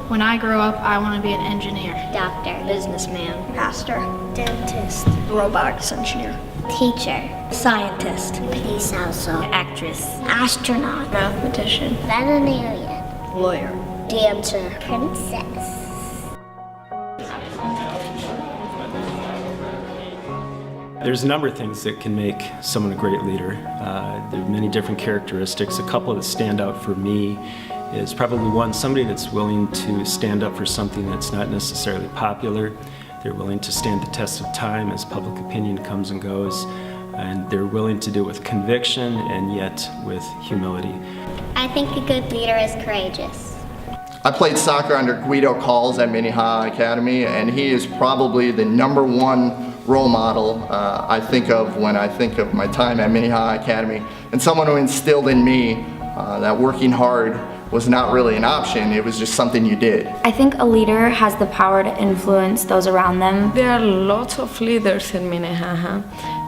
When I grow up, I want to be an engineer, Doctor, businessman, pastor, dentist, robotics engineer, teacher, scientist, police officer, actress, astronaut, mathematician, veterinarian, lawyer, dancer, princess. There's a number of things that can make someone a great leader. There are many different characteristics. A couple that stand out for me is probably one, somebody that's willing to stand up for something that's not necessarily popular. They're willing to stand the test of time as public opinion comes and goes, and they're willing to do it with conviction and yet with humility. I think a good leader is courageous. I played soccer under Guido Calls at Minnehaha Academy, and he is probably the #1 role model I think of when I think of my time at Minnehaha Academy, and someone who instilled in me that working hard was not really an option, it was just something you did. I think a leader has the power to influence those around them. There are lots of leaders in Minnehaha.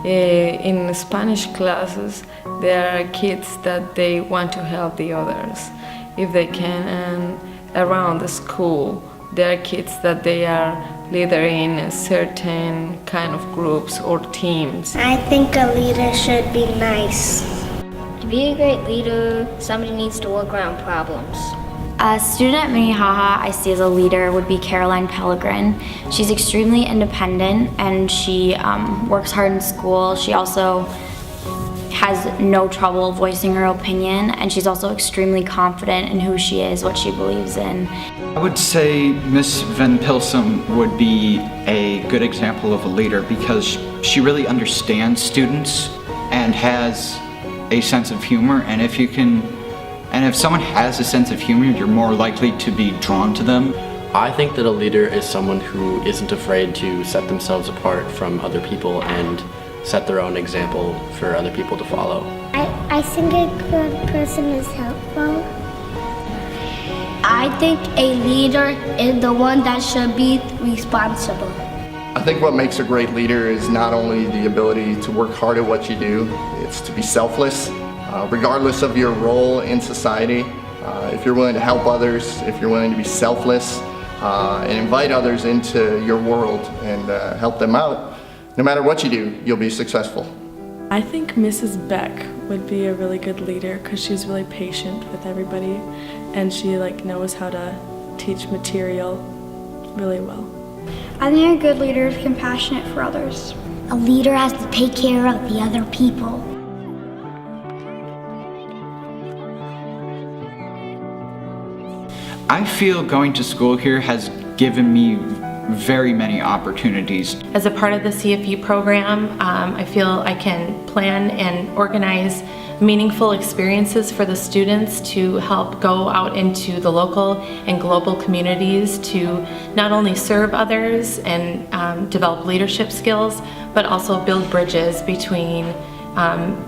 In Spanish classes, there are kids that they want to help the others if they can, and around the school, there are kids that they are leader in a certain kind of groups or teams. I think a leader should be nice. To be a great leader, somebody needs to work around problems. A student at Minnehaha I see as a leader would be Caroline Pellegrin. She's extremely independent and she works hard in school. She also has no trouble voicing her opinion, and she's also extremely confident in who she is, what she believes in. I would say Miss Van Pilsum would be a good example of a leader because she really understands students and has a sense of humor, and if someone has a sense of humor, you're more likely to be drawn to them. I think that a leader is someone who isn't afraid to set themselves apart from other people and set their own example for other people to follow. I think a good person is helpful. I think a leader is the one that should be responsible. I think what makes a great leader is not only the ability to work hard at what you do, it's to be selfless, regardless of your role in society. If you're willing to help others, if you're willing to be selfless, and invite others into your world and help them out, no matter what you do, you'll be successful. I think Mrs. Beck would be a really good leader because she's really patient with everybody and she knows how to teach material really well. I think a good leader is compassionate for others. A leader has to take care of the other people. I feel going to school here has given me very many opportunities. As a part of the CFE program, I feel I can plan and organize meaningful experiences for the students to help go out into the local and global communities to not only serve others and develop leadership skills, but also build bridges between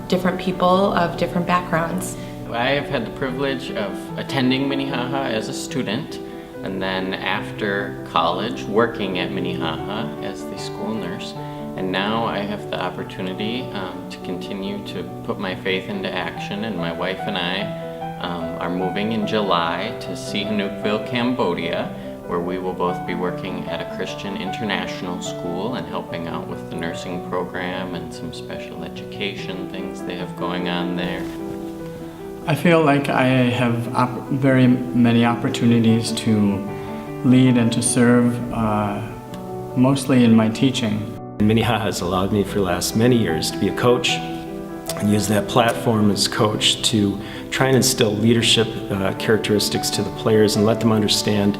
different people of different backgrounds. I have had the privilege of attending Minnehaha as a student, and then after college working at Minnehaha as the school nurse, and now I have the opportunity to continue to put my faith into action, and my wife and I are moving in July to Sihanoukville, Cambodia, where we will both be working at a Christian international school and helping out with the nursing program and some special education things they have going on there. I feel like I have very many opportunities to lead and to serve, mostly in my teaching. Minnehaha has allowed me for the last many years to be a coach and use that platform as coach to try and instill leadership characteristics to the players and let them understand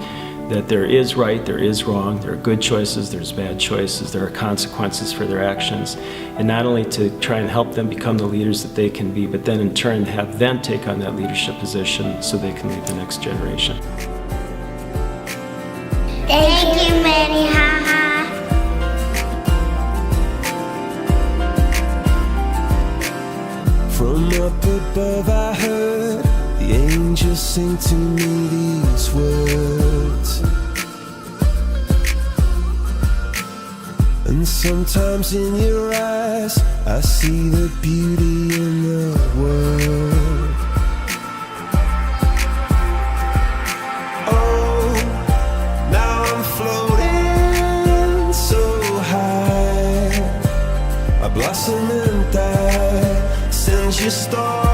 that there is right, there is wrong, there are good choices, there's bad choices, there are consequences for their actions. And not only to try and help them become the leaders that they can be, but then in turn have them take on that leadership position so they can lead the next generation. Thank you, Minnehaha. From up above I heard the angels sing to me these words, and And sometimes in your eyes I see the beauty in the world. Oh, now I'm floating so high, I blossom and die since you started.